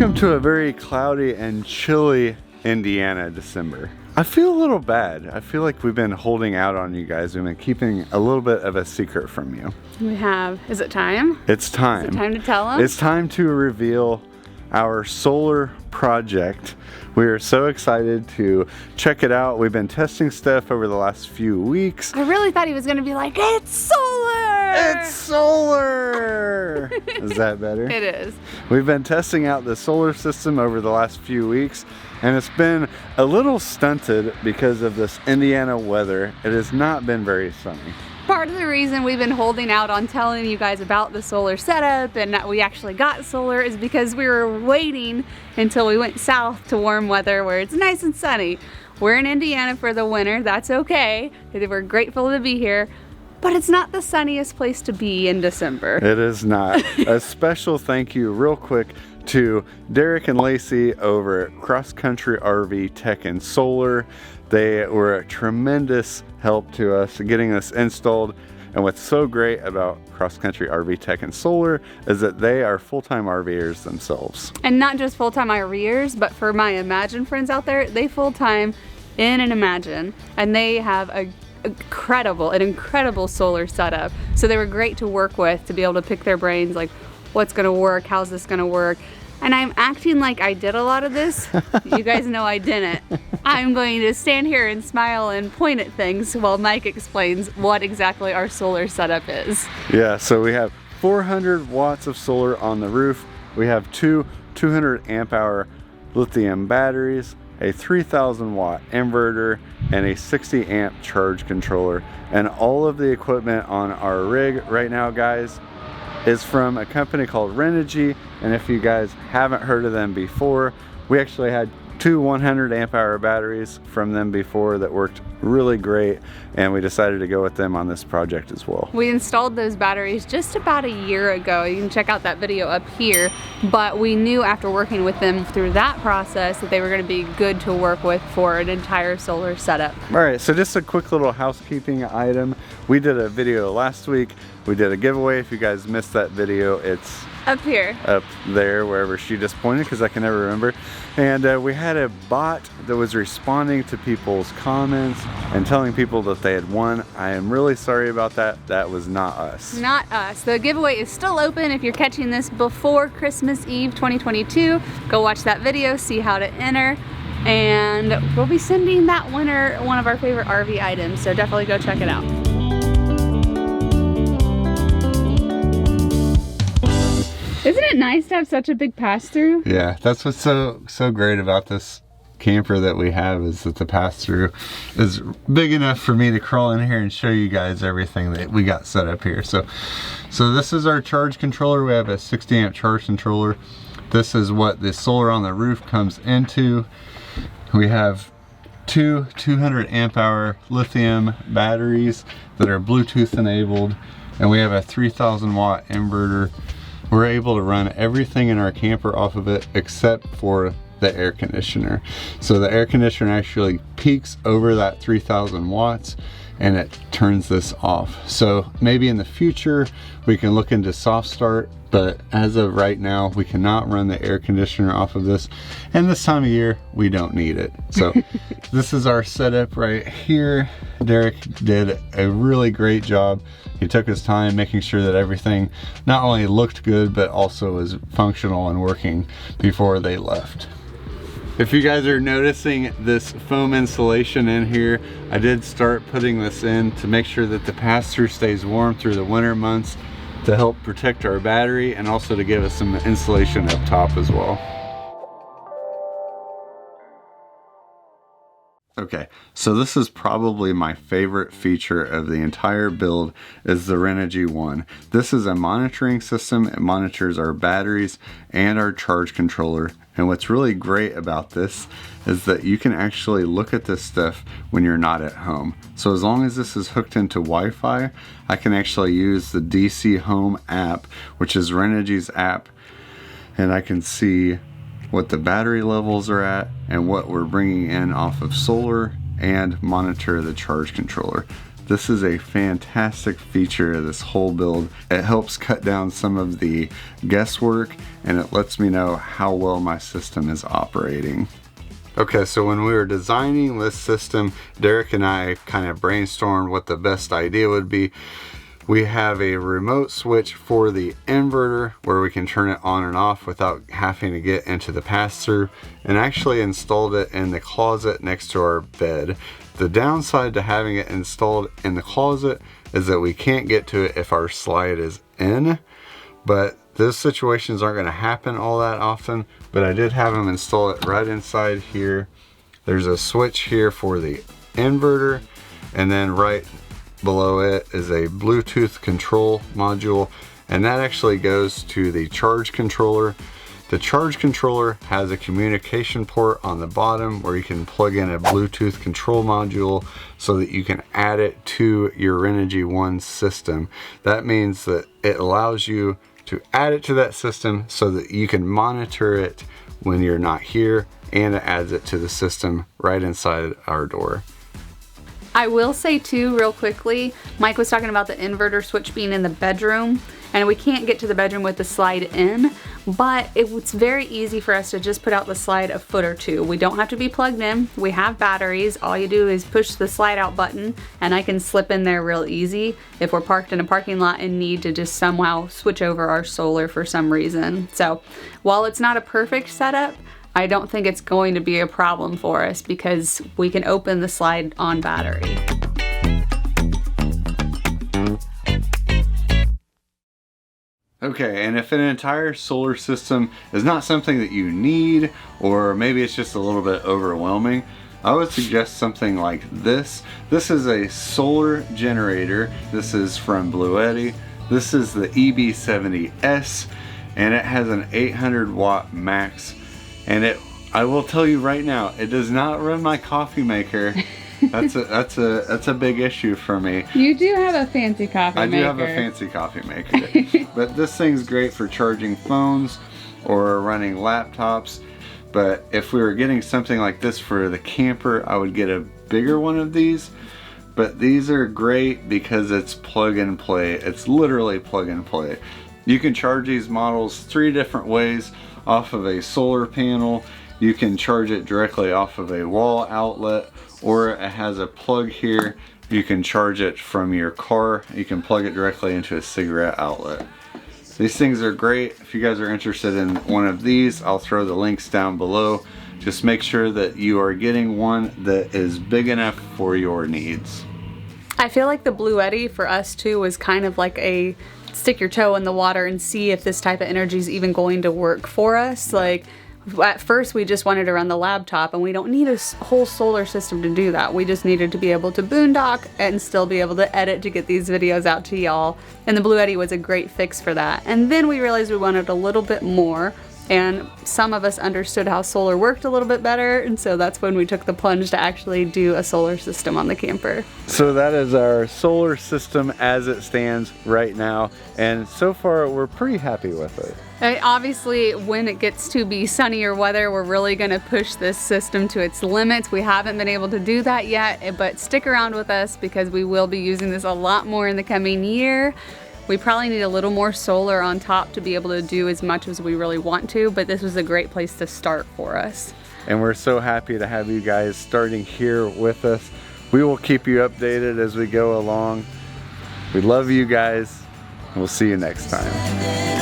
Welcome to a very cloudy and chilly Indiana December. I feel a little bad. I feel like we've been holding out on you guys. We've been keeping a little bit of a secret from you. We have. Is it time? It's time. Is it time to tell them? It's time to reveal our solar project. We are so excited to check it out. We've been testing stuff over the last few weeks. I really thought he was going to be like, it's solar! It's solar! Is that better? It is. We've been testing out the solar system over the last few weeks, and it's been a little stunted because of this Indiana weather. It has not been very sunny. Part of the reason we've been holding out on telling you guys about the solar setup and that we actually got solar is because we were waiting until we went south to warm weather where it's nice and sunny. We're in Indiana for the winter, that's okay. We're grateful to be here, but it's not the sunniest place to be in December. It is not. A special thank you real quick to Derek and Lacey over at Cross Country RV Tech and Solar. They were a tremendous help to us getting this installed. And what's so great about Cross Country RV Tech and Solar is that they are full-time RVers themselves. And not just full-time RVers, but for my Imagine friends out there, they full-time in an Imagine. And they have an incredible solar setup. So they were great to work with to be able to pick their brains, like what's gonna work, how's this gonna work. And I'm acting like I did a lot of this. You guys know I didn't. I'm going to stand here and smile and point at things while Mike explains what exactly our solar setup is. Yeah, so we have 400 watts of solar on the roof. We have two 200 amp hour lithium batteries, a 3000 watt inverter, and a 60 amp charge controller. And all of the equipment on our rig right now, guys, is from a company called Renogy. And if you guys haven't heard of them before, we actually had two 100 amp hour batteries from them before that worked really great, and we decided to go with them on this project as well. We installed those batteries just about a year ago. You can check out that video up here, but we knew after working with them through that process that they were going to be good to work with for an entire solar setup. All right, so just a quick little housekeeping item. We did a video last week. We did a giveaway. If you guys missed that video, it's up here, up there, wherever she just pointed, because I can never remember. And we had a bot that was responding to people's comments and telling people that they had won. I am really sorry about that. That was not us. Not us. The giveaway is still open. If you're catching this before Christmas Eve 2022, go watch that video, see how to enter. And we'll be sending that winner one of our favorite RV items, so definitely go check it out. Isn't it nice to have such a big pass-through? Yeah, that's what's so great about this camper that we have, is that the pass-through is big enough for me to crawl in here and show you guys everything that we got set up here. So this is our charge controller. We have a 60 amp charge controller. This is what the solar on the roof comes into. We have two 200 amp hour lithium batteries that are Bluetooth enabled, and we have a 3000 watt inverter. We're able to run everything in our camper off of it except for the air conditioner. So the air conditioner actually peaks over that 3000 watts and it turns this off. So maybe in the future we can look into soft start, but as of right now we cannot run the air conditioner off of this, and this time of year we don't need it. So this is our setup right here. Derek did a really great job. He took his time making sure that everything not only looked good but also was functional and working before they left. If you guys are noticing this foam insulation in here, I did start putting this in to make sure that the pass-through stays warm through the winter months, to help protect our battery and also to give us some insulation up top as well. Okay, so this is probably my favorite feature of the entire build, is the Renogy One. This is a monitoring system. It monitors our batteries and our charge controller. And what's really great about this is that you can actually look at this stuff when you're not at home. So as long as this is hooked into Wi-Fi, I can actually use the DC Home app, which is Renogy's app, and I can see what the battery levels are at and what we're bringing in off of solar, and monitor the charge controller. This is a fantastic feature of this whole build. It helps cut down some of the guesswork, and it lets me know how well my system is operating. Okay, so when we were designing this system, Derek and I kind of brainstormed what the best idea would be. We have a remote switch for the inverter where we can turn it on and off without having to get into the pass-through, and actually installed it in the closet next to our bed. The downside to having it installed in the closet is that we can't get to it if our slide is in, but those situations aren't going to happen all that often. But I did have them install it right inside here. There's a switch here for the inverter, and then right below it is a Bluetooth control module, and that actually goes to the charge controller. The charge controller has a communication port on the bottom where you can plug in a Bluetooth control module so that you can add it to your Renogy One system. That means that it allows you to add it to that system so that you can monitor it when you're not here, and it adds it to the system right inside our door. I will say too, real quickly, Mike was talking about the inverter switch being in the bedroom, and we can't get to the bedroom with the slide in, but it's very easy for us to just put out the slide a foot or two. We don't have to be plugged in. We have batteries. All you do is push the slide out button, and I can slip in there real easy if we're parked in a parking lot and need to just somehow switch over our solar for some reason. So while it's not a perfect setup, I don't think it's going to be a problem for us because we can open the slide on battery. Okay, and if an entire solar system is not something that you need, or maybe it's just a little bit overwhelming, I would suggest something like this. This is a solar generator. This is from Bluetti. This is the EB70S, and it has an 800 watt max. And I will tell you right now, it does not run my coffee maker. That's a big issue for me. You do have a fancy coffee maker. I do have a fancy coffee maker. But this thing's great for charging phones or running laptops. But if we were getting something like this for the camper, I would get a bigger one of these. But these are great because it's plug and play. It's literally plug and play. You can charge these models 3 different ways. Off of a solar panel, you can charge it directly off of a wall outlet, or it has a plug here. You can charge it from your car. You can plug it directly into a cigarette outlet. These things are great. If you guys are interested in one of these, I'll throw the links down below. Just make sure that you are getting one that is big enough for your needs. I feel like the Bluetti for us too was kind of like a stick your toe in the water and see if this type of energy is even going to work for us. Like at first we just wanted to run the laptop, and we don't need a whole solar system to do that. We just needed to be able to boondock and still be able to edit to get these videos out to y'all, and the Bluetti was a great fix for that. And then we realized we wanted a little bit more, and some of us understood how solar worked a little bit better, and so that's when we took the plunge to actually do a solar system on the camper. So that is our solar system as it stands right now, and so far we're pretty happy with it. Obviously, when it gets to be sunnier weather, we're really going to push this system to its limits. We haven't been able to do that yet, but stick around with us because we will be using this a lot more in the coming year. We probably need a little more solar on top to be able to do as much as we really want to, but this was a great place to start for us. And we're so happy to have you guys starting here with us. We will keep you updated as we go along. We love you guys. We'll see you next time.